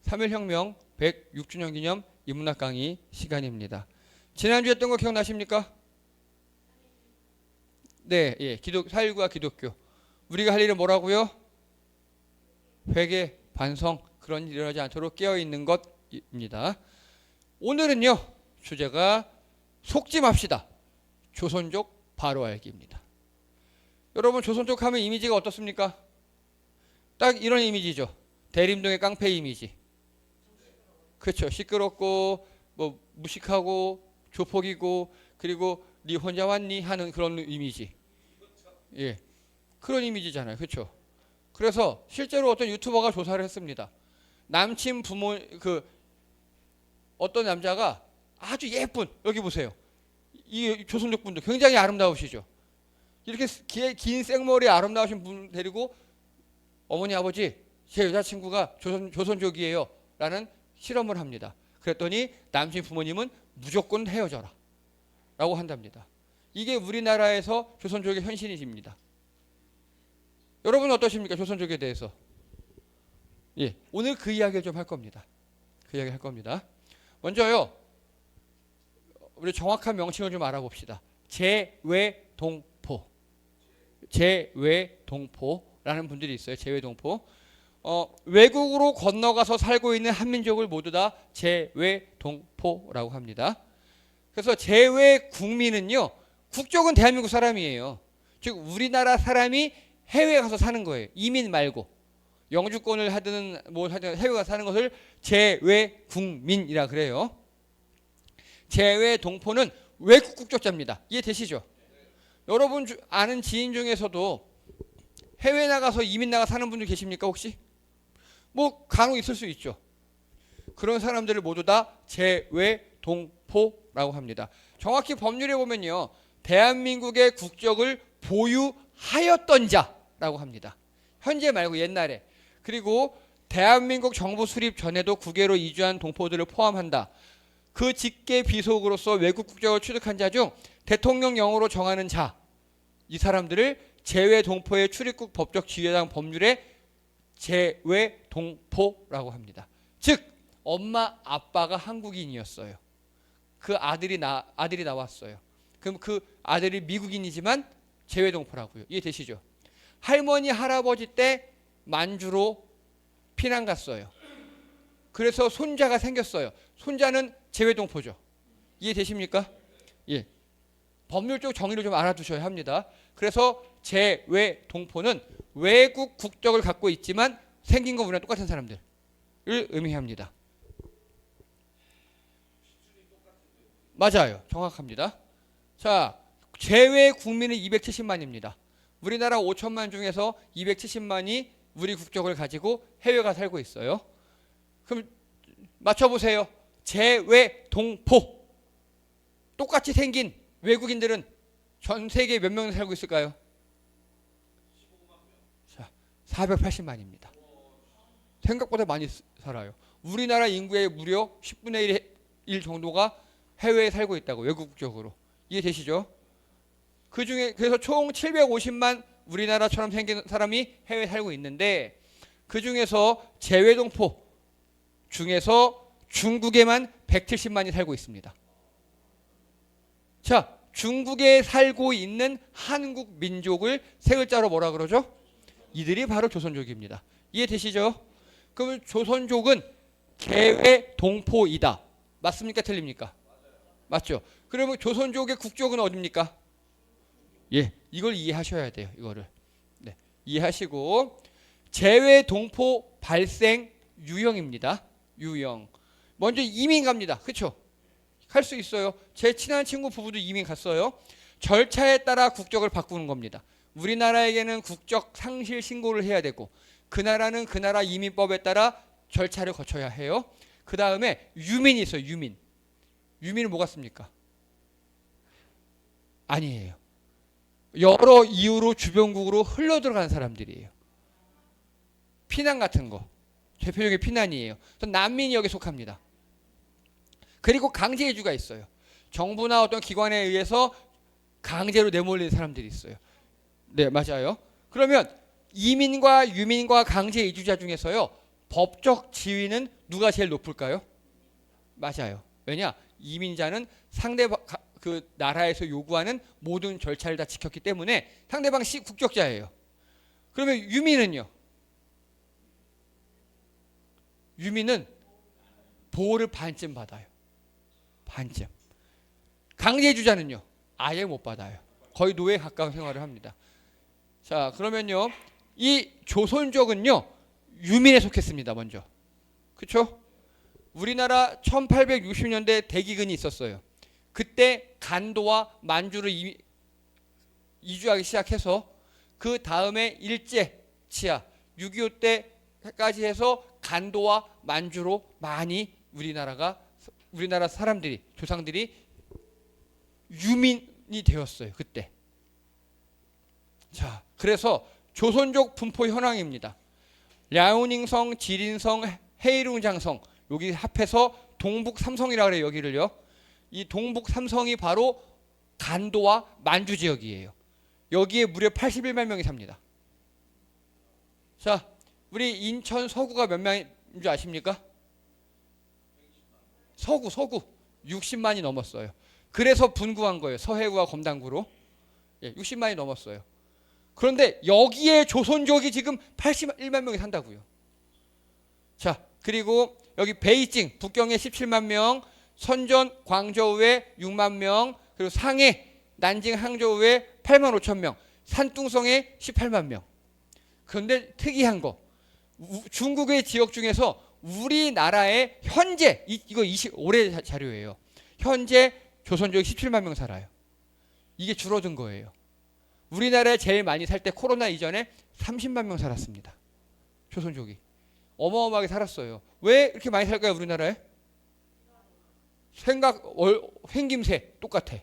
3.1혁명 106주년 기념 인문학 강의 시간입니다. 지난주에 했던 거 기억나십니까? 네, 예, 사일과 기독교. 우리가 할 일은 뭐라고요? 회개, 반성, 그런 일이 일어나지 않도록 깨어있는 것입니다. 오늘은요, 주제가 속지 맙시다. 조선족 바로 알기입니다. 여러분, 조선족 하면 이미지가 어떻습니까? 딱 이런 이미지죠. 대림동의 깡패 이미지. 그렇죠. 시끄럽고 뭐 무식하고 조폭이고 그리고 니 혼자 왔니 하는 그런 이미지. 예, 그런 이미지잖아요. 그렇죠. 그래서 실제로 어떤 유튜버가 조사를 했습니다. 남친 부모 어떤 남자가 아주 예쁜, 여기 보세요. 이 조선족 분들 굉장히 아름다우시죠. 이렇게 긴 생머리 아름다우신 분 데리고 어머니 아버지 제 여자친구가 조선족이에요 라는 실험을 합니다. 그랬더니 남친 부모님은 무조건 헤어져라 라고 한답니다. 이게 우리나라에서 조선족의 현실입니다. 여러분은 어떠십니까? 조선족에 대해서. 예, 오늘 그 이야기를 좀 할 겁니다. 그 이야기 할 겁니다. 먼저요, 우리 정확한 명칭을 좀 알아봅시다. 제외동포. 제외동포라는 분들이 있어요. 제외동포. 외국으로 건너가서 살고 있는 한민족을 모두 다 제외동포라고 합니다. 그래서 제외국민은요, 국적은 대한민국 사람이에요. 즉 우리나라 사람이 해외에 가서 사는 거예요. 이민 말고. 영주권을 하든 뭐 하든 해외에 가서 사는 것을 제외국민이라 그래요. 제외동포는 외국 국적자입니다. 이해되시죠? 여러분 아는 지인 중에서도 해외 나가서 이민 나가 사는 분들 계십니까 혹시? 뭐 간혹 있을 수 있죠. 그런 사람들을 모두 다 제외동포라고 합니다. 정확히 법률에 보면요, 대한민국의 국적을 보유하였던 자라고 합니다. 현재 말고 옛날에. 그리고 대한민국 정부 수립 전에도 국외로 이주한 동포들을 포함한다. 그 직계 비속으로서 외국 국적을 취득한 자 중 대통령령으로 정하는 자, 이 사람들을 제외동포의 출입국 법적 지위에 대한 법률에 제외동포라고 합니다. 즉 엄마 아빠가 한국인이었어요. 그 아들이 나왔어요. 그럼 그 아들이 미국인이지만 제외동포라고요. 이해되시죠? 할머니 할아버지 때 만주로 피난 갔어요. 그래서 손자가 생겼어요. 손자는 제외동포죠. 이해되십니까? 예. 법률적 정의를 좀 알아두셔야 합니다. 그래서 제외동포는 외국 국적을 갖고 있지만 생긴 건 우리랑 똑같은 사람들을 의미합니다. 맞아요. 정확합니다. 자, 제외 국민은 270만입니다. 우리나라 5천만 중에서 270만이 우리 국적을 가지고 해외가 살고 있어요. 그럼 맞춰보세요. 제외동포. 똑같이 생긴 외국인들은 전 세계에 몇 명 살고 있을까요? 자, 480만입니다. 생각보다 많이 살아요. 우리나라 인구의 무려 10분의 1 정도가 해외에 살고 있다고, 외국 국적으로. 이해되시죠? 그 중에 그래서 총 750만 우리나라처럼 생긴 사람이 해외에 살고 있는데, 그 중에서 제외동포 중에서 중국에만 170만이 살고 있습니다. 자, 중국에 살고 있는 한국 민족을 세 글자로 뭐라 그러죠? 이들이 바로 조선족입니다. 이해되시죠? 그러면 조선족은 개외동포이다. 맞습니까? 틀립니까? 맞죠? 그러면 조선족의 국적은 어디입니까? 예, 이걸 이해하셔야 돼요. 이거를. 네, 이해하시고, 제외동포 발생 유형입니다. 유형. 먼저 이민 갑니다. 그렇죠? 할 수 있어요. 제 친한 친구 부부도 이민 갔어요. 절차에 따라 국적을 바꾸는 겁니다. 우리나라에게는 국적 상실 신고를 해야 되고, 그 나라는 그 나라 이민법에 따라 절차를 거쳐야 해요. 그 다음에 유민이 있어요. 유민. 유민은 뭐가 습니까? 아니에요. 여러 이유로 주변국으로 흘러 들어간 사람들이에요. 피난 같은 거. 대표적인 피난이에요. 난민이 여기에 속합니다. 그리고 강제 이주가 있어요. 정부나 어떤 기관에 의해서 강제로 내몰린 사람들이 있어요. 네, 맞아요. 그러면 이민과 유민과 강제 이주자 중에서요, 법적 지위는 누가 제일 높을까요? 맞아요. 왜냐? 이민자는 상대방 그 나라에서 요구하는 모든 절차를 다 지켰기 때문에 상대방 국적자예요. 그러면 유민은요? 유민은 보호를 반쯤 받아요. 반쯤. 강제주자는요? 아예 못 받아요. 거의 노예에 가까운 생활을 합니다. 자, 그러면요. 이 조선족은요. 유민에 속했습니다. 먼저. 그렇죠? 우리나라 1860년대 대기근이 있었어요. 그때 간도와 만주를 이주하기 시작해서 그 다음에 일제 치하 6.25 때까지 해서 간도와 만주로 많이 우리나라 사람들이 조상들이 유민이 되었어요. 그때. 자, 그래서 조선족 분포 현황입니다. 랴오닝성, 지린성, 헤이룽장성 여기 합해서 동북 삼성이라고 그래요. 여기를요. 이 동북 삼성이 바로 간도와 만주 지역이에요. 여기에 무려 81만 명이 삽니다. 자, 우리 인천 서구가 몇 명인 줄 아십니까? 서구 60만이 넘었어요. 그래서 분구한 거예요. 서해구와 검단구로. 60만이 넘었어요. 그런데 여기에 조선족이 지금 81만 명이 산다고요. 자, 그리고 여기 베이징 북경에 17만 명, 선전 광저우에 6만 명, 그리고 상해 난징 항저우에 8만 5천 명, 산둥성에 18만 명. 그런데 특이한 거 중국의 지역 중에서 우리나라의 현재 이거 올해 자료예요. 현재 조선족이 17만 명 살아요. 이게 줄어든 거예요. 우리나라에 제일 많이 살 때 코로나 이전에 30만 명 살았습니다. 조선족이. 어마어마하게 살았어요. 왜 이렇게 많이 살까요, 우리나라에? 횡김새 똑같아.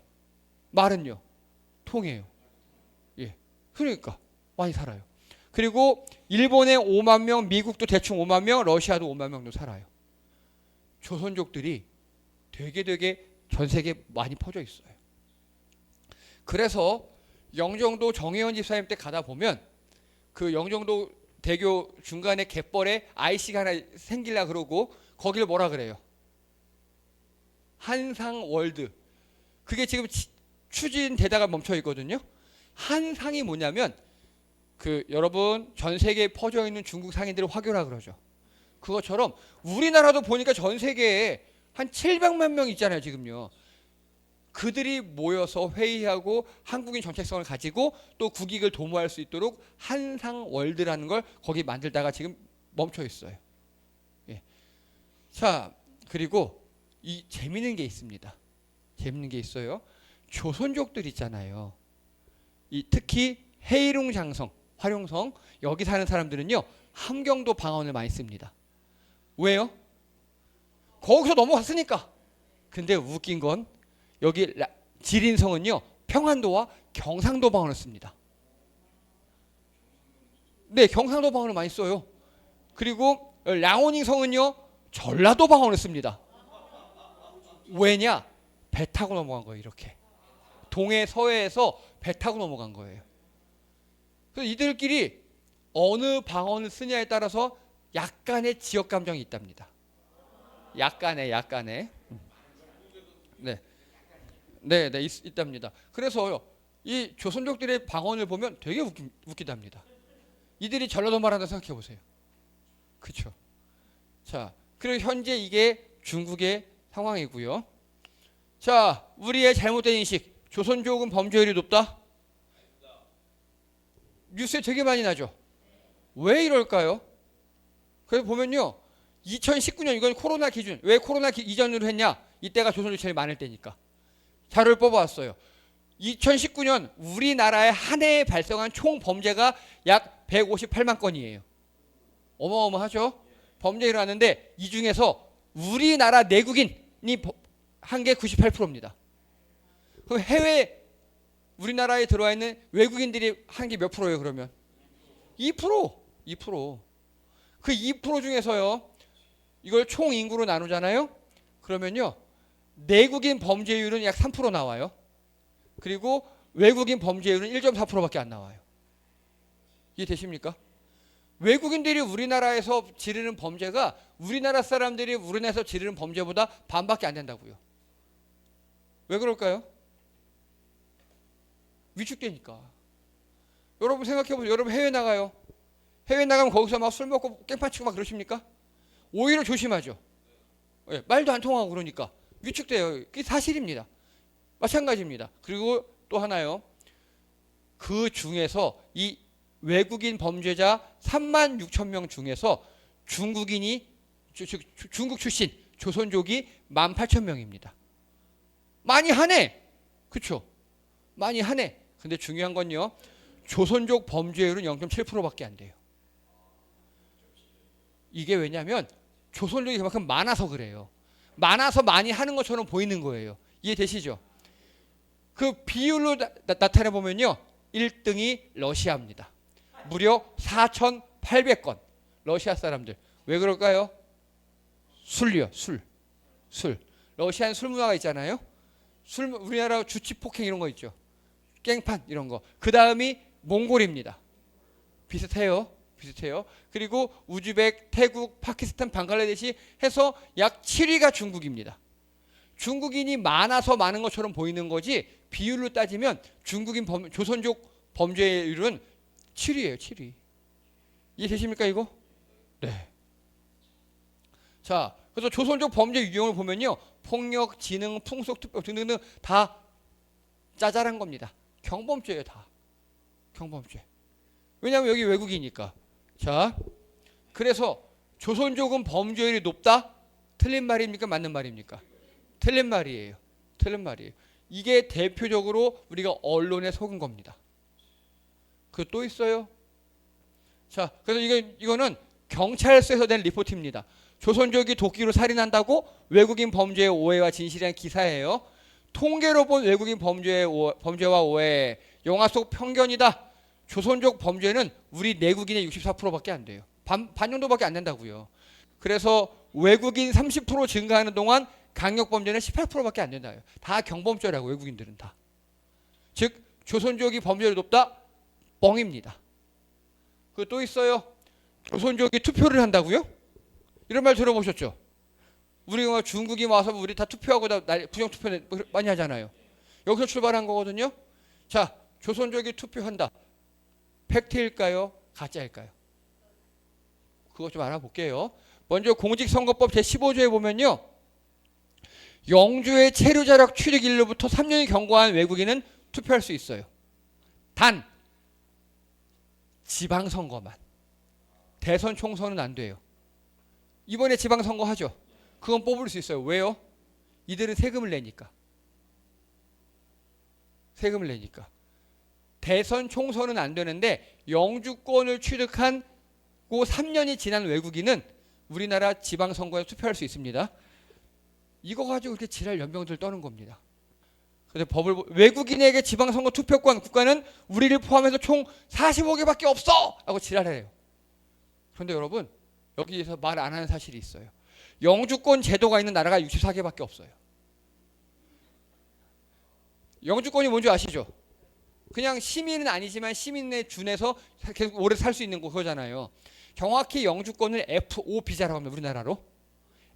말은요, 통해요. 예, 그러니까 많이 살아요. 그리고 일본에 5만 명, 미국도 대충 5만 명, 러시아도 5만 명도 살아요. 조선족들이 되게 전 세계에 많이 퍼져 있어요. 그래서 영종도 정혜원 집사님 때 가다 보면 그 영종도 대교 중간에 갯벌에 IC가 하나 생길라 그러고 거기를 뭐라 그래요? 한상월드. 그게 지금 추진되다가 멈춰 있거든요. 한상이 뭐냐면 여러분 전 세계에 퍼져 있는 중국 상인들을 화교라 그러죠. 그것처럼 우리나라도 보니까 전 세계에 한 700만 명 있잖아요, 지금요. 그들이 모여서 회의하고 한국인 정체성을 가지고 또 국익을 도모할 수 있도록 한상월드라는 걸 거기 만들다가 지금 멈춰 있어요. 예. 자, 그리고 이 재밌는 게 있습니다. 재밌는 게 있어요. 조선족들 있잖아요. 특히 헤이룽장성, 화룡성 여기 사는 사람들은요 함경도 방언을 많이 씁니다. 왜요? 거기서 넘어갔으니까. 근데 웃긴 건 여기 지린성은요 평안도와 경상도 방언을 씁니다. 네, 경상도 방언을 많이 써요. 그리고 량오닝성은요 전라도 방언을 씁니다. 왜냐? 배 타고 넘어간 거예요. 이렇게 동해 서해에서 배 타고 넘어간 거예요. 그래서 이들끼리 어느 방언을 쓰냐에 따라서 약간의 지역 감정이 있답니다. 약간의. 네, 있답니다. 그래서 이 조선족들의 방언을 보면 되게 웃기답니다. 이들이 전라도 말한다 생각해 보세요. 그렇죠? 자, 그리고 현재 이게 중국의 상황이고요. 자, 우리의 잘못된 인식. 조선족은 범죄율이 높다? 뉴스에 되게 많이 나죠. 왜 이럴까요? 그래서 보면요. 2019년 이건 코로나 기준. 왜 코로나 이전으로 했냐? 이때가 조선족이 제일 많을 때니까. 자료를 뽑아왔어요. 2019년 우리나라에 한 해에 발생한 총 범죄가 약 158만 건이에요. 어마어마하죠? 범죄가 일어났는데 이 중에서 우리나라 내국인이 한 게 98%입니다. 그럼 해외 우리나라에 들어와 있는 외국인들이 한 게 몇 프로예요, 그러면? 2%. 그 2% 중에서요. 이걸 총 인구로 나누잖아요. 그러면요. 내국인 범죄율은 약 3% 나와요. 그리고 외국인 범죄율은 1.4%밖에 안 나와요. 이해 되십니까? 외국인들이 우리나라에서 지르는 범죄가 우리나라 사람들이 우리나라에서 지르는 범죄보다 반밖에 안 된다고요. 왜 그럴까요? 위축되니까. 여러분 생각해보세요. 여러분 해외 나가요. 해외 나가면 거기서 막 술 먹고 깽판 치고 막 그러십니까? 오히려 조심하죠. 예, 말도 안 통하고 그러니까 위축돼요. 그게 사실입니다. 마찬가지입니다. 그리고 또 하나요. 그 중에서 이 외국인 범죄자 3만 6천 명 중에서 중국인이 중국 출신 조선족이 1만 8천 명입니다. 많이 하네. 그렇죠? 많이 하네. 근데 중요한 건요. 조선족 범죄율은 0.7%밖에 안 돼요. 이게 왜냐하면 조선족이 그만큼 많아서 그래요. 많아서 많이 하는 것처럼 보이는 거예요. 이해되시죠? 그 비율로 나타내 보면요. 1등이 러시아입니다. 무려 4,800건. 러시아 사람들. 왜 그럴까요? 술이요. 술. 러시아는 술 문화가 있잖아요. 우리나라 주치폭행 이런 거 있죠. 깽판 이런 거. 그 다음이 몽골입니다. 비슷해요. 그리고 우즈벡, 태국, 파키스탄, 방글라데시 해서 약 7위가 중국입니다. 중국인이 많아서 많은 것처럼 보이는 거지 비율로 따지면 중국인 조선족 범죄율은 7위예요. 7위. 이해되십니까 이거? 네. 자, 그래서 조선족 범죄 유형을 보면요. 폭력, 지능, 풍속, 투표 등등등 다 짜잘한 겁니다. 경범죄예요. 다. 경범죄. 왜냐하면 여기 외국이니까. 자, 그래서 조선족은 범죄율이 높다? 틀린 말입니까? 맞는 말입니까? 틀린 말이에요. 이게 대표적으로 우리가 언론에 속은 겁니다. 그 또 있어요. 자, 그래서 이거는 경찰서에서 낸 리포트입니다. 조선족이 도끼로 살인한다고 외국인 범죄의 오해와 진실이란 기사예요. 통계로 본 외국인 범죄와 오해, 영화 속 편견이다. 조선족 범죄는 우리 내국인의 64%밖에 안 돼요. 반 정도밖에 안 된다고요. 그래서 외국인 30% 증가하는 동안 강력 범죄는 18%밖에 안 된다요. 다 경범죄라고 외국인들은 다. 즉 조선족이 범죄율이 높다? 뻥입니다. 그 또 있어요. 조선족이 투표를 한다고요? 이런 말 들어보셨죠? 우리가 중국이 와서 우리 다 투표하고 부정투표 많이 하잖아요. 여기서 출발한 거거든요. 자, 조선족이 투표한다. 팩트일까요? 가짜일까요? 그것 좀 알아볼게요. 먼저 공직선거법 제15조에 보면요. 영주의 체류자력 취득일로부터 3년이 경과한 외국인은 투표할 수 있어요. 단 지방선거만. 대선 총선은 안 돼요. 이번에 지방선거 하죠. 그건 뽑을 수 있어요. 왜요? 이들은 세금을 내니까. 대선 총선은 안 되는데 영주권을 취득한 고 3년이 지난 외국인은 우리나라 지방선거에 투표할 수 있습니다. 이거 가지고 이렇게 지랄 연병들 떠는 겁니다. 그래서 외국인에게 지방선거 투표권 국가는 우리를 포함해서 총 45개밖에 없어! 하고 지랄해요. 그런데 여러분 여기에서 말 안 하는 사실이 있어요. 영주권 제도가 있는 나라가 64개밖에 없어요. 영주권이 뭔지 아시죠? 그냥 시민은 아니지만 시민에 준해서 계속 오래 살 수 있는 그거잖아요. 정확히 영주권을 F5 비자라고 합니다. 우리나라로.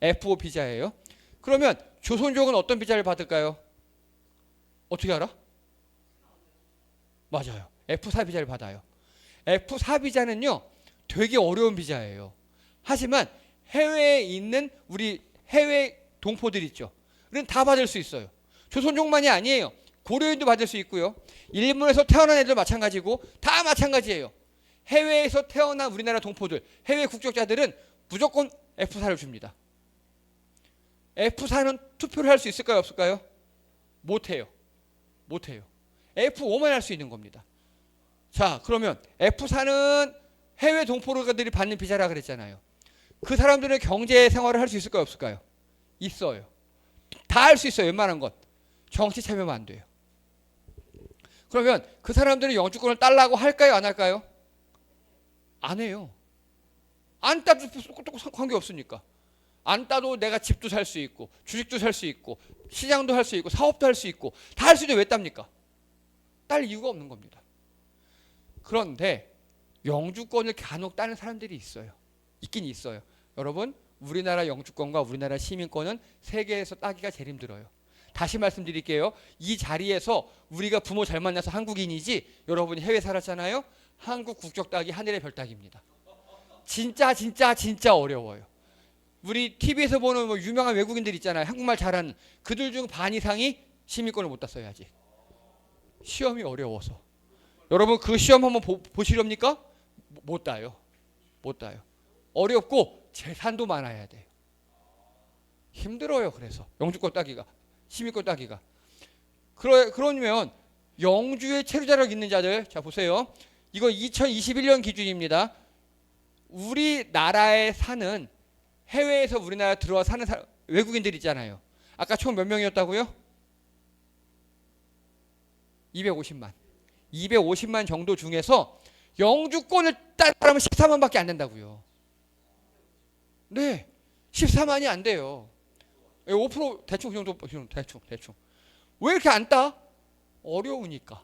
F5 비자예요. 그러면 조선족은 어떤 비자를 받을까요? 어떻게 알아? 맞아요. F4 비자를 받아요. F4 비자는요. 되게 어려운 비자예요. 하지만 해외에 있는 우리 해외 동포들 있죠. 는 다 받을 수 있어요. 조선족만이 아니에요. 고려인도 받을 수 있고요. 일본에서 태어난 애들 마찬가지고 다 마찬가지예요. 해외에서 태어난 우리나라 동포들, 해외 국적자들은 무조건 F4를 줍니다. F4는 투표를 할 수 있을까요? 없을까요? 못해요. F5만 할 수 있는 겁니다. 자, 그러면 F4는 해외 동포들이 받는 비자라 그랬잖아요. 그 사람들은 경제 생활을 할 수 있을까요? 없을까요? 있어요. 다 할 수 있어요. 웬만한 것. 정치 참여만 안 돼요. 그러면 그 사람들은 영주권을 달라고 할까요? 안 할까요? 안 해요. 안 따도 관계없으니까. 안 따도 내가 집도 살 수 있고 주식도 살 수 있고 시장도 할 수 있고 사업도 할 수 있고 다 할 수 있는데 왜 땁니까? 딸 이유가 없는 겁니다. 그런데 영주권을 간혹 따는 사람들이 있어요. 있긴 있어요. 여러분, 우리나라 영주권과 우리나라 시민권은 세계에서 따기가 제일 힘들어요. 다시 말씀드릴게요. 이 자리에서 우리가 부모 잘 만나서 한국인이지, 여러분이 해외 살았잖아요. 한국 국적 따기 하늘의 별 따기입니다. 진짜 어려워요. 우리 TV에서 보는 뭐 유명한 외국인들 있잖아요. 한국말 잘하는 그들 중 반 이상이 시민권을 못 땄어요. 아직 시험이 어려워서. 여러분 그 시험 한번 보시렵니까? 못 따요. 못 따요. 어렵고 재산도 많아야 돼요. 힘들어요. 그래서 영주권 따기가, 시민권 따기가. 그러면 영주에 체류 자격 있는 자들, 자 보세요. 이거 2021년 기준입니다. 우리나라에 사는, 해외에서 우리나라 들어와 사는 외국인들 있잖아요. 아까 총 몇 명이었다고요? 250만. 250만 정도 중에서 영주권을 딴 사람은 14만밖에 안 된다고요. 네, 14만이 안 돼요. 5% 대충 그 정도, 대충. 왜 이렇게 안 따? 어려우니까.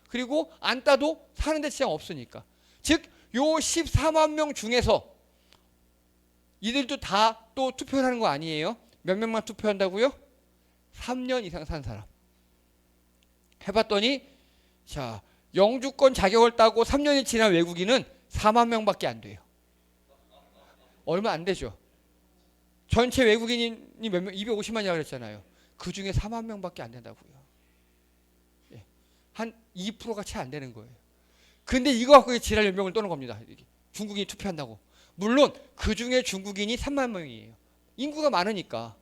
그리고 안 따도 사는데 지장 없으니까. 즉, 요 14만 명 중에서 이들도 다 또 투표를 하는 거 아니에요? 몇 명만 투표한다고요? 3년 이상 산 사람. 해봤더니, 자, 영주권 자격을 따고 3년이 지난 외국인은 4만 명밖에 안 돼요. 얼마 안 되죠. 전체 외국인이 몇 명? 250만이라고 그랬잖아요. 그 중에 4만 명밖에 안 된다고요. 예. 한 2%가 채 안 되는 거예요. 근데 이거 갖고 지랄 연명을 떠는 겁니다. 중국인이 투표한다고. 물론 그 중에 중국인이 3만 명이에요. 인구가 많으니까.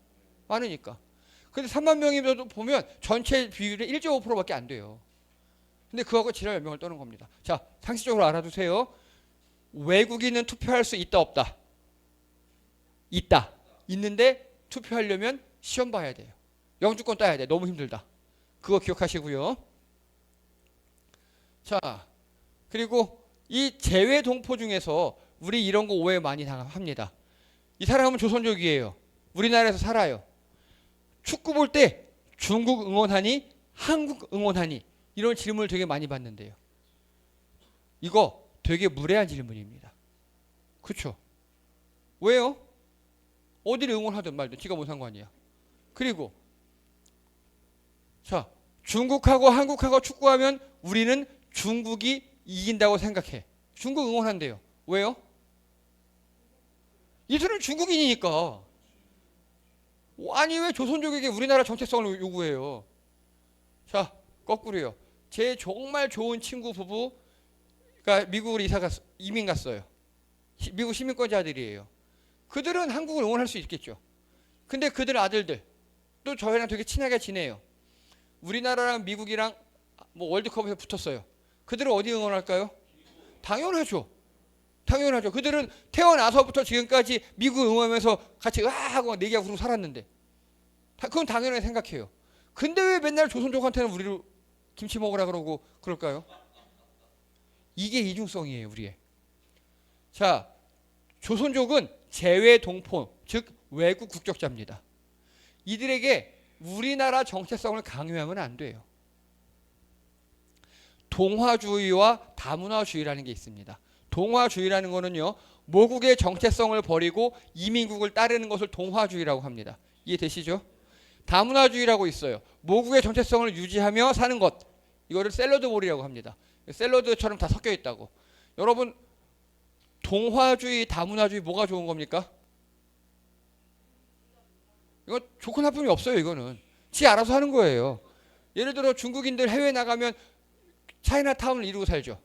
근데 3만 명이면 보면 전체 비율이 1.5%밖에 안 돼요. 근데 그거하고 지랄 연명을 떠는 겁니다. 자, 상식적으로 알아두세요. 외국인은 투표할 수 있다 없다? 있다. 있는데 투표하려면 시험 봐야 돼요. 영주권 따야 돼. 너무 힘들다. 그거 기억하시고요. 자, 그리고 이 재외 동포 중에서 우리 이런 거 오해 많이 합니다. 이 사람은 조선족이에요. 우리나라에서 살아요. 축구 볼 때 중국 응원하니? 한국 응원하니? 이런 질문을 되게 많이 받는데요. 이거 되게 무례한 질문입니다. 그렇죠? 왜요? 어디를 응원하든 말든 지가 뭔 상관이야. 그리고 자, 중국하고 한국하고 축구하면 우리는 중국이 이긴다고 생각해. 중국 응원한대요. 왜요? 이들은 중국인이니까. 아니 왜 조선족에게 우리나라 정체성을 요구해요? 자, 거꾸로요. 제 정말 좋은 친구 부부가 미국으로 이민 갔어요. 미국 시민권자들이에요. 그들은 한국을 응원할 수 있겠죠. 근데 그들 아들들 또 저희랑 되게 친하게 지내요. 우리나라랑 미국이랑 뭐 월드컵에서 붙었어요. 그들은 어디 응원할까요? 당연하죠. 그들은 태어나서부터 지금까지 미국 응원하면서 같이 하고 내기하고 그러고 살았는데 그건 당연하게 생각해요. 근데 왜 맨날 조선족한테는 우리를 김치 먹으라 그러고 그럴까요? 이게 이중성이에요, 우리의. 자, 조선족은 재외 동포, 즉 외국 국적자입니다. 이들에게 우리나라 정체성을 강요하면 안 돼요. 동화주의와 다문화주의라는 게 있습니다. 동화주의라는 거는요, 모국의 정체성을 버리고 이민국을 따르는 것을 동화주의라고 합니다. 이해되시죠? 다문화주의라고 있어요. 모국의 정체성을 유지하며 사는 것. 이거를 샐러드볼이라고 합니다. 샐러드처럼 다 섞여 있다고. 여러분, 동화주의, 다문화주의 뭐가 좋은 겁니까? 이거 좋고 나쁨이 없어요. 이거는 지 알아서 하는 거예요. 예를 들어 중국인들 해외 나가면 차이나타운을 이루고 살죠.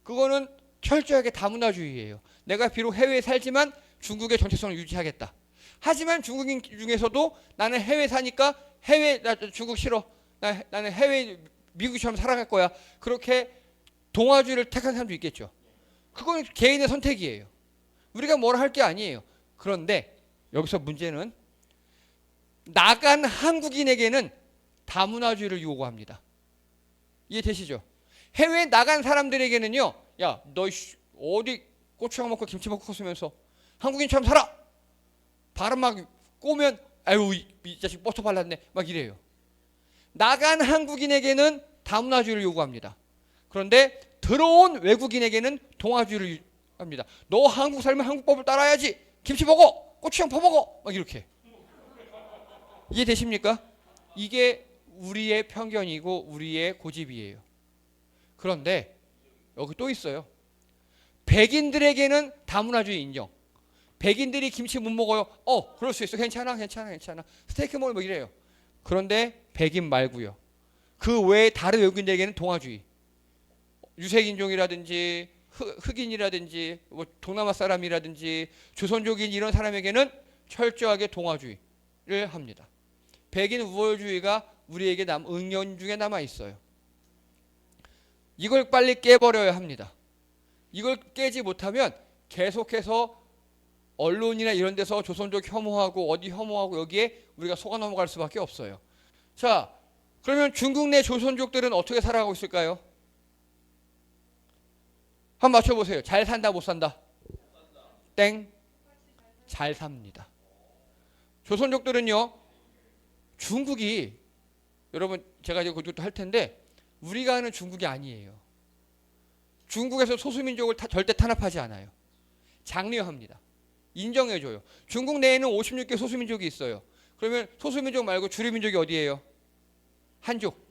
그거는 철저하게 다문화주의예요. 내가 비록 해외에 살지만 중국의 정체성을 유지하겠다. 하지만 중국인 중에서도 나는 해외 사니까 나 중국 싫어. 나는 해외 미국처럼 살아갈 거야. 그렇게 동화주의를 택한 사람도 있겠죠. 그건 개인의 선택이에요. 우리가 뭐라 할 게 아니에요. 그런데 여기서 문제는 나간 한국인에게는 다문화주의를 요구합니다. 이해되시죠? 해외에 나간 사람들에게는요, 야, 너 어디 고추장 먹고 김치 먹고 컸으면서 한국인처럼 살아! 바람 막 꼬면 아유 이 자식 버터 발랐네 막 이래요. 나간 한국인에게는 다문화주의를 요구합니다. 그런데 들어온 외국인에게는 동아주의를 합니다. 너 한국 살면 한국법을 따라야지. 김치 먹어. 고추장 퍼먹어. 막 이렇게. 이해되십니까? 이게 우리의 편견이고 우리의 고집이에요. 그런데 여기 또 있어요. 백인들에게는 다문화주의 인정. 백인들이 김치 못 먹어요. 그럴 수 있어. 괜찮아. 스테이크 먹으면 뭐 이래요. 그런데 백인 말고요. 그 외에 다른 외국인들에게는 동아주의. 유색인종이라든지 흑인이라든지 뭐 동남아 사람이라든지 조선족인 이런 사람에게는 철저하게 동아주의를 합니다. 백인 우월주의가 우리에게 은연중에 남아 있어요. 이걸 빨리 깨버려야 합니다. 이걸 깨지 못하면 계속해서 언론이나 이런 데서 조선족 혐오하고 어디 혐오하고 여기에 우리가 속아 넘어갈 수밖에 없어요. 자, 그러면 중국 내 조선족들은 어떻게 살아가고 있을까요? 한번 맞춰보세요. 잘 산다 못 산다? 땡. 잘 삽니다. 조선족들은요. 중국이 여러분 제가 이제 그것도 할 텐데 우리가 아는 중국이 아니에요. 중국에서 소수민족을 절대 탄압하지 않아요. 장려합니다. 인정해줘요. 중국 내에는 56개 소수민족이 있어요. 그러면 소수민족 말고 주류민족이 어디예요? 한족.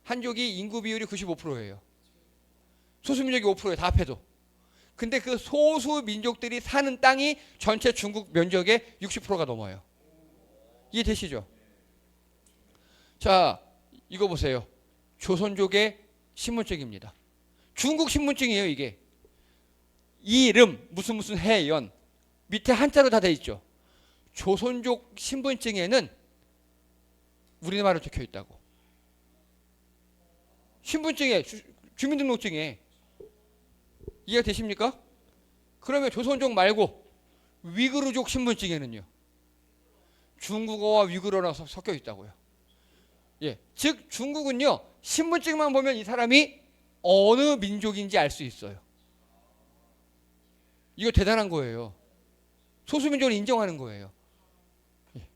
한족이 인구 비율이 95%예요. 소수민족이 5%예요. 다 합해도. 근데 그 소수민족들이 사는 땅이 전체 중국 면적의 60%가 넘어요. 이해되시죠? 자, 이거 보세요. 조선족의 신분증입니다. 중국 신분증이에요, 이게. 이름, 무슨 해연. 밑에 한자로 다 돼 있죠. 조선족 신분증에는 우리말로 적혀 있다고. 신분증에, 주민등록증에. 이해가 되십니까? 그러면 조선족 말고 위구르족 신분증에는요. 중국어와 위구르어가 섞여 있다고요. 예, 즉 중국은요. 신분증만 보면 이 사람이 어느 민족인지 알 수 있어요. 이거 대단한 거예요. 소수민족을 인정하는 거예요. 예.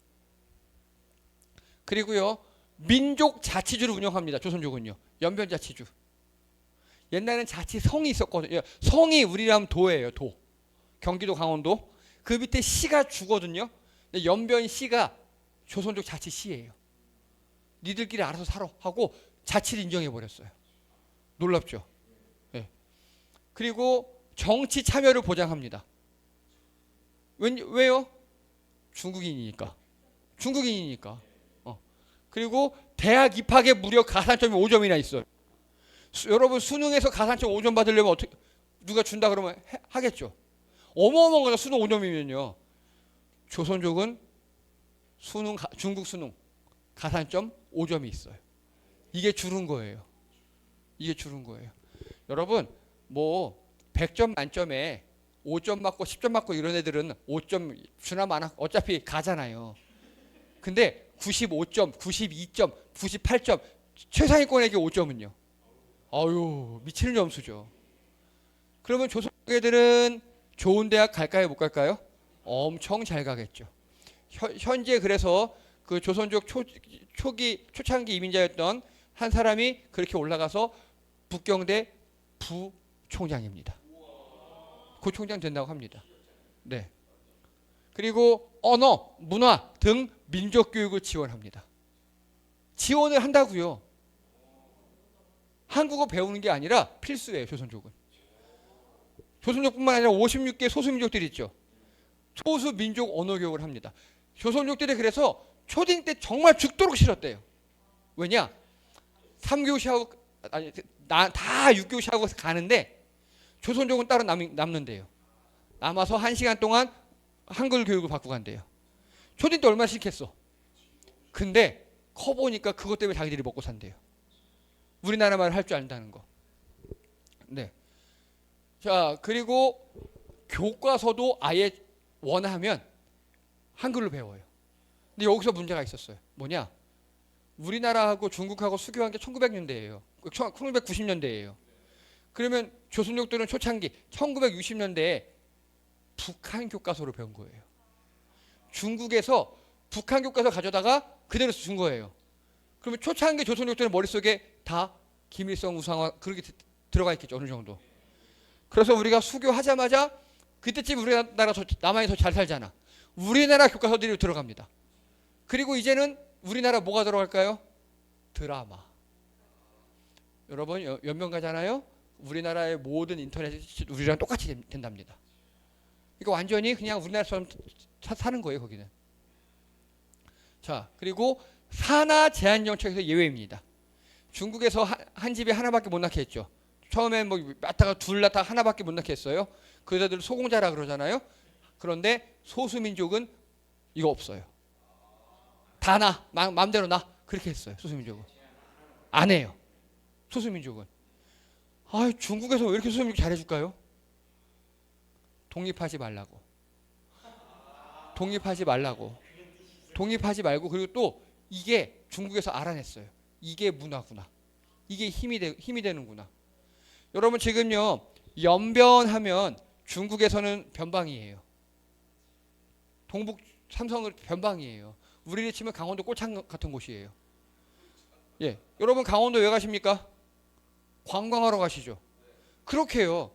그리고요. 민족 자치주를 운영합니다. 조선족은요. 연변자치주. 옛날에는 자치성이 있었거든요. 성이 우리라면 도예요. 도. 경기도 강원도. 그 밑에 시가 주거든요. 연변시가 조선족 자치시예요. 니들끼리 알아서 살아 하고 자치를 인정해버렸어요. 놀랍죠? 네. 그리고 정치 참여를 보장합니다. 왜요? 중국인이니까. 그리고 대학 입학에 무려 가산점이 5점이나 있어요. 여러분 수능에서 가산점 5점 받으려면 어떻게 누가 준다 그러면 하겠죠. 어마어마한 거죠. 수능 5점이면요. 조선족은 중국 수능 가산점 5점이 있어요. 이게 줄은 거예요. 여러분 뭐 100점 만점에 5점 맞고 10점 맞고 이런 애들은 5점 주나 마나 어차피 가잖아요. 근데 95점, 92점, 98점 최상위권에게 5점은요. 아유 미치는 점수죠. 그러면 조선족 애들은 좋은 대학 갈까요 못 갈까요? 엄청 잘 가겠죠. 현재 그래서 그 조선족 초창기 이민자였던 한 사람이 그렇게 올라가서 북경대 부총장입니다. 고총장 된다고 합니다. 네. 그리고 언어, 문화 등 민족 교육을 지원합니다. 지원을 한다고요. 한국어 배우는 게 아니라 필수예요. 조선족은. 조선족뿐만 아니라 56개 소수민족들이 있죠. 소수민족 언어 교육을 합니다. 조선족들이 그래서 초딩 때 정말 죽도록 싫었대요. 왜냐? 3교시하고 아니 다 6교시하고 가는데 조선족은 따로 남는데요. 남아서 1시간 동안 한글 교육을 받고 간대요. 초딩 때 얼마나 싫겠어. 근데 커 보니까 그것 때문에 자기들이 먹고 산대요. 우리나라 말을 할 줄 안다는 거. 네. 자, 그리고 교과서도 아예 원하면 한글로 배워요. 근데 여기서 문제가 있었어요. 뭐냐? 우리나라하고 중국하고 수교한 게 1900년대예요. 1990년대예요. 그러면 조선족들은 초창기 1960년대에 북한 교과서를 배운 거예요. 중국에서 북한 교과서 가져다가 그대로 준 거예요. 그러면 초창기 조선족들은 머릿속에 다 김일성, 우상화 그렇게 들어가 있겠죠. 어느 정도. 그래서 우리가 수교하자마자 그때쯤 우리나라 남한이 더 잘 살잖아. 우리나라 교과서들이 들어갑니다. 그리고 이제는 우리나라 뭐가 들어갈까요? 드라마. 여러분 연명가잖아요. 우리나라의 모든 인터넷이 우리랑 똑같이 된답니다. 그러니까 완전히 그냥 우리나라처럼 사는 거예요. 거기는. 자, 그리고 산하 제한 정책에서 예외입니다. 중국에서 한 집에 하나밖에 못 낳게 했죠. 처음에 뭐 낳다가 둘 낳다가 하나밖에 못 낳게 했어요. 그 여자들 소공자라 그러잖아요. 그런데 소수민족은 이거 없어요. 다 낳아. 마음대로 낳아. 그렇게 했어요. 소수민족은. 안 해요. 소수민족은. 아, 중국에서 왜 이렇게 소수민족 잘해줄까요? 독립하지 말라고. 독립하지 말라고. 독립하지 말고, 그리고 또 이게 중국에서 알아냈어요. 이게 문화구나. 이게 힘이 되는구나. 여러분 지금요, 연변하면 중국에서는 변방이에요. 동북 삼성은 변방이에요. 우리를 치면 강원도 꼴창 같은 곳이에요. 예, 여러분 강원도 왜 가십니까? 관광하러 가시죠. 그렇게 해요.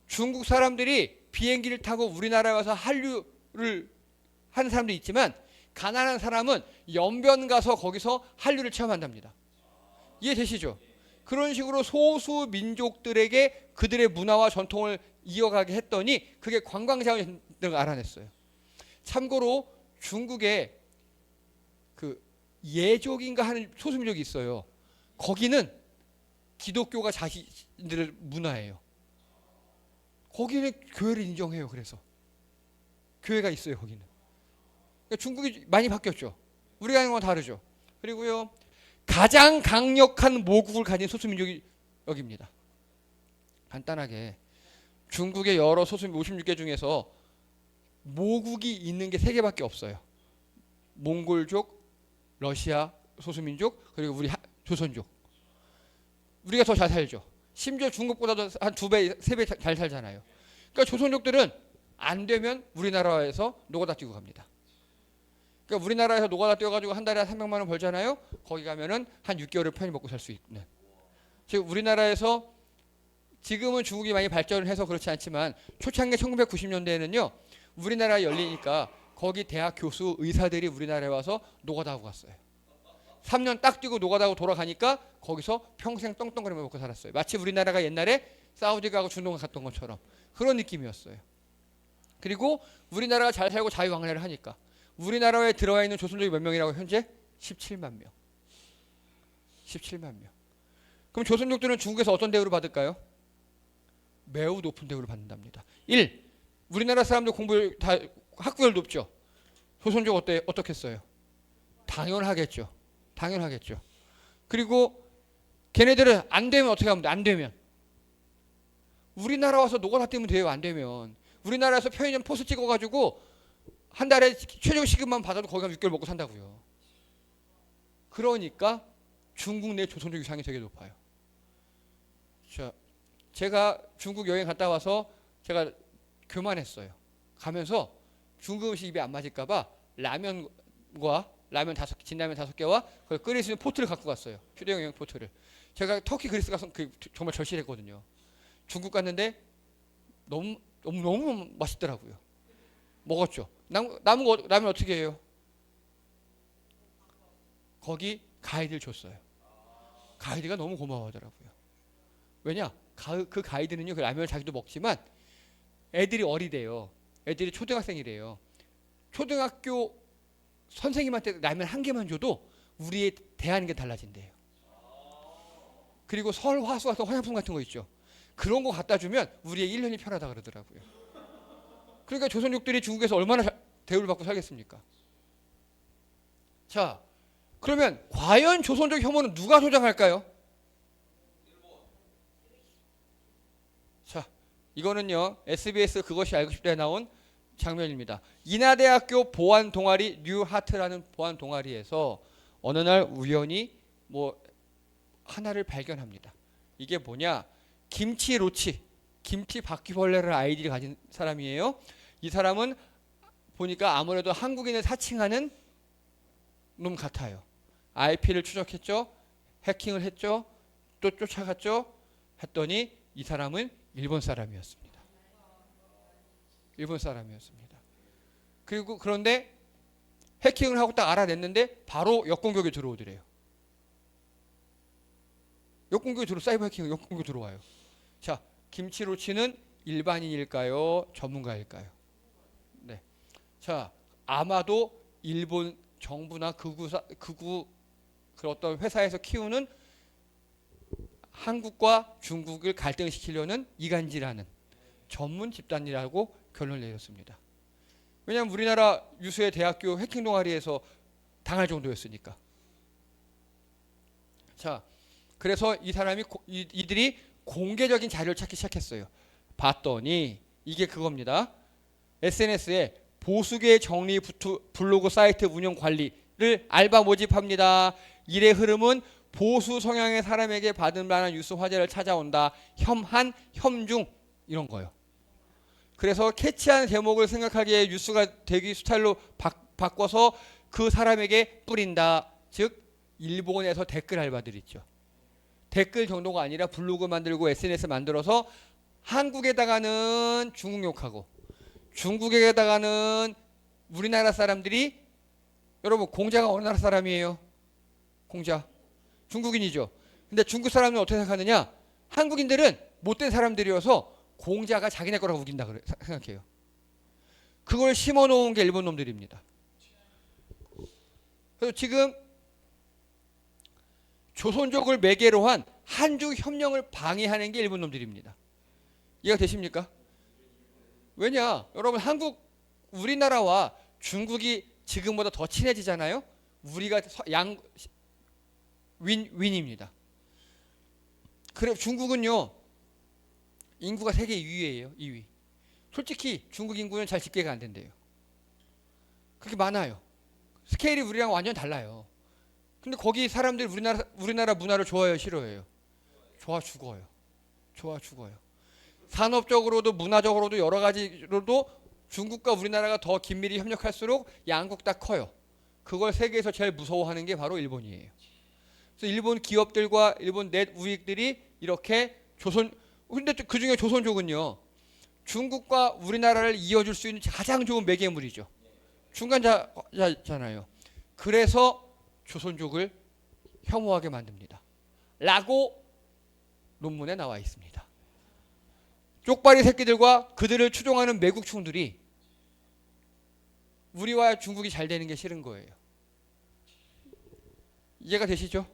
중국 사람들이 비행기를 타고 우리나라에 와서 한류를 하는 사람도 있지만 가난한 사람은 연변 가서 거기서 한류를 체험한답니다. 이해되시죠? 그런 식으로 소수 민족들에게 그들의 문화와 전통을 이어가게 했더니 그게 관광자원을 알아냈어요. 참고로 중국에 그 예족인가 하는 소수민족이 있어요. 거기는 기독교가 자신들의 문화예요. 거기는 교회를 인정해요. 그래서 교회가 있어요. 거기는. 그러니까 중국이 많이 바뀌었죠. 우리가 하는 건 다르죠. 그리고요, 가장 강력한 모국을 가진 소수민족이 여기입니다. 간단하게 중국의 여러 소수민족 56개 중에서 모국이 있는 게 3개밖에 없어요. 몽골족, 러시아 소수민족, 그리고 우리 조선족. 우리가 더 잘 살죠. 심지어 중국보다도 한 2배, 3배 잘 살잖아요. 그러니까 조선족들은 안 되면 우리나라에서 노가다 뛰고 갑니다. 그러니까 우리나라에서 노가다 뛰어가지고 한 달에 300만 원 벌잖아요. 거기 가면은 한 6개월을 편히 먹고 살 수 있는. 즉 우리나라에서 지금은 중국이 많이 발전을 해서 그렇지 않지만 초창기 1990년대에는요. 우리나라에 열리니까 거기 대학 교수 의사들이 우리나라에 와서 노가다 하고 갔어요. 3년 딱 뛰고 노가다 하고 돌아가니까 거기서 평생 떵떵거리며 먹고 살았어요. 마치 우리나라가 옛날에 사우디 가고 중동 갔던 것처럼 그런 느낌이었어요. 그리고 우리나라가 잘 살고 자유왕래를 하니까 우리나라에 들어와 있는 조선족이 몇 명이라고 현재? 17만 명. 17만 명. 그럼 조선족들은 중국에서 어떤 대우를 받을까요? 매우 높은 대우를 받는답니다. 1. 우리나라 사람들 공부 다 학구열 높죠. 조선족 어떻겠어요? 당연하겠죠. 당연하겠죠. 그리고 걔네들은 안 되면 어떻게 하면 돼? 안 되면 우리나라 와서 노가다 뛰면 돼요. 안 되면 우리나라에서 편의점 포스 찍어가지고 한 달에 최저 시급만 받아도 거기 가서 6개월 먹고 산다고요. 그러니까 중국 내 조선족 위상이 되게 높아요. 자, 제가 중국 여행 갔다 와서 제가 교만했어요. 가면서 중국 음식 입에 안 맞을까봐 라면 진라면 5개와 그걸 끓일 수 있는 포트를 갖고 갔어요. 휴대용 포트를. 제가 터키 그리스 가서 정말 절실했거든요. 중국 갔는데 너무 맛있더라고요. 먹었죠. 남은 라면 어떻게 해요? 거기 가이드를 줬어요. 가이드가 너무 고마워하더라고요. 왜냐? 그 가이드는요, 그 라면을 자기도 먹지만 애들이 어리대요. 애들이 초등학생이래요. 초등학교 선생님한테 라면 한 개만 줘도 우리의 대하는 게 달라진대요. 그리고 설, 화수 같은 화장품 같은 거 있죠. 그런 거 갖다 주면 우리의 1년이 편하다 그러더라고요. 그러니까 조선족들이 중국에서 얼마나 대우를 받고 살겠습니까? 자, 그러면 과연 조선족 혐오는 누가 조장할까요? 자, 이거는요 SBS 그것이 알고 싶다에 나온 장면입니다. 인하대학교 보안 동아리 뉴하트라는 보안 동아리에서 어느 날 우연히 뭐 하나를 발견합니다. 이게 뭐냐? 김치 로치, 김치 바퀴벌레를 아이디를 가진 사람이에요. 이 사람은 보니까 아무래도 한국인을 사칭하는 놈 같아요. IP를 추적했죠. 해킹을 했죠. 또 쫓아갔죠. 했더니 이 사람은 일본 사람이었습니다. 일본 사람이었습니다. 그리고 그런데 해킹을 하고 딱 알아냈는데 바로 역공격이 들어오더래요. 사이버 해킹 역공격이 들어와요. 자, 김치로치는 일반인일까요? 전문가일까요? 네. 자, 아마도 일본 정부나 극우 그 어떤 회사에서 키우는 한국과 중국을 갈등시키려는 이간질하는 전문 집단이라고 결론을 내렸습니다. 왜냐하면 우리나라 유수의 대학교 해킹 동아리에서 당할 정도였으니까. 자, 그래서 이 사람이 이들이 공개적인 자료를 찾기 시작했어요. 봤더니 이게 그겁니다. SNS에 보수계 정리 블로그 사이트 운영 관리를 알바 모집합니다. 일의 흐름은 보수 성향의 사람에게 받을 만한 뉴스 화제를 찾아온다. 혐한, 혐중 이런 거요. 그래서 캐치한 제목을 생각하기에 뉴스가 되기 스타일로 바꿔서 그 사람에게 뿌린다. 즉 일본에서 댓글 알바들 있죠. 댓글 정도가 아니라 블로그 만들고 SNS 만들어서 한국에다가는 중국 욕하고 중국에다가는 우리나라 사람들이 여러분 공자가 어느 나라 사람이에요? 공자. 중국인이죠. 근데 중국 사람은 어떻게 생각하느냐? 한국인들은 못된 사람들이어서 공자가 자기네 거라고 우긴다 생각해요. 그걸 심어놓은 게 일본 놈들입니다. 그래서 지금 조선족을 매개로 한 한중 협력을 방해하는 게 일본 놈들입니다. 이해가 되십니까? 왜냐? 여러분 우리나라와 중국이 지금보다 더 친해지잖아요. 우리가 윈입니다. 그래 중국은요. 인구가 세계 2위예요. 2위. 솔직히 중국 인구는 잘 집계가 안 된대요. 그렇게 많아요. 스케일이 우리랑 완전 달라요. 근데 거기 사람들이 우리나라 문화를 좋아해요, 싫어해요? 좋아 죽어요. 좋아 죽어요. 산업적으로도 문화적으로도 여러 가지로도 중국과 우리나라가 더 긴밀히 협력할수록 양국 다 커요. 그걸 세계에서 제일 무서워하는 게 바로 일본이에요. 그래서 일본 기업들과 일본 넷 우익들이 이렇게 근데 그 중에 조선족은요. 중국과 우리나라를 이어줄 수 있는 가장 좋은 매개물이죠. 중간자잖아요. 그래서 조선족을 혐오하게 만듭니다. 라고 논문에 나와 있습니다. 쪽발이 새끼들과 그들을 추종하는 매국충들이 우리와 중국이 잘 되는 게 싫은 거예요. 이해가 되시죠?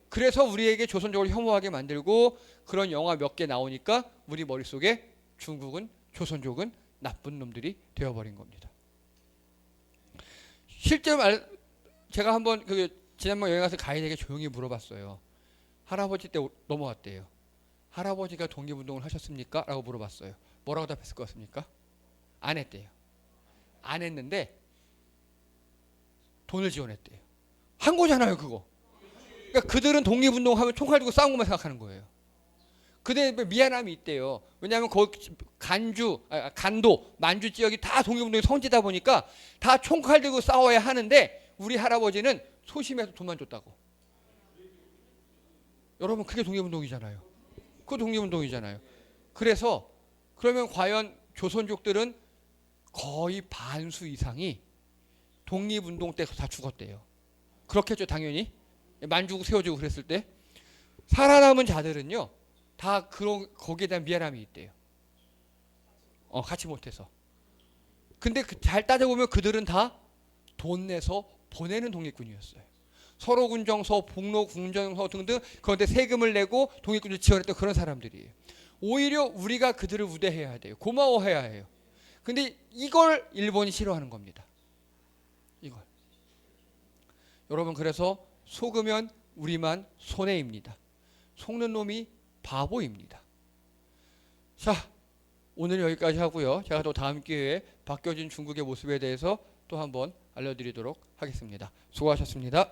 그래서 우리에게 조선족을 혐오하게 만들고 그런 영화 몇 개 나오니까 우리 머릿속에 중국은 조선족은 나쁜 놈들이 되어버린 겁니다. 실제로 제가 한번 지난번 여행 가서 가이드에게 조용히 물어봤어요. 할아버지 때 넘어왔대요. 할아버지가 독립운동을 하셨습니까? 라고 물어봤어요. 뭐라고 답했을 것 같습니까? 안 했대요. 안 했는데 돈을 지원했대요. 한 거잖아요 그거. 그러니까 그들은 독립운동하면 총칼 들고 싸운 것만 생각하는 거예요. 그들 미안함이 있대요. 왜냐하면 간도, 만주 지역이 다 독립운동의 성지다 보니까 다 총칼 들고 싸워야 하는데 우리 할아버지는 소심해서 돈만 줬다고. 여러분 그게 독립운동이잖아요. 그 독립운동이잖아요. 그래서 그러면 과연 조선족들은 거의 반수 이상이 독립운동 때 다 죽었대요. 그렇겠죠 당연히. 만주국 세워주고 그랬을 때 살아남은 자들은요 다 거기에 대한 미안함이 있대요. 같이 못해서. 근데 잘 따져보면 그들은 다 돈 내서 보내는 독립군이었어요. 서로군정서, 복로군정서 등등 그런데 세금을 내고 독립군을 지원했던 그런 사람들이에요. 오히려 우리가 그들을 우대해야 돼요. 고마워해야 해요. 근데 이걸 일본이 싫어하는 겁니다. 이걸. 여러분 그래서 속으면 우리만 손해입니다. 속는 놈이 바보입니다. 자, 오늘 여기까지 하고요. 제가 또 다음 기회에 바뀌어진 중국의 모습에 대해서 또 한번 알려드리도록 하겠습니다. 수고하셨습니다.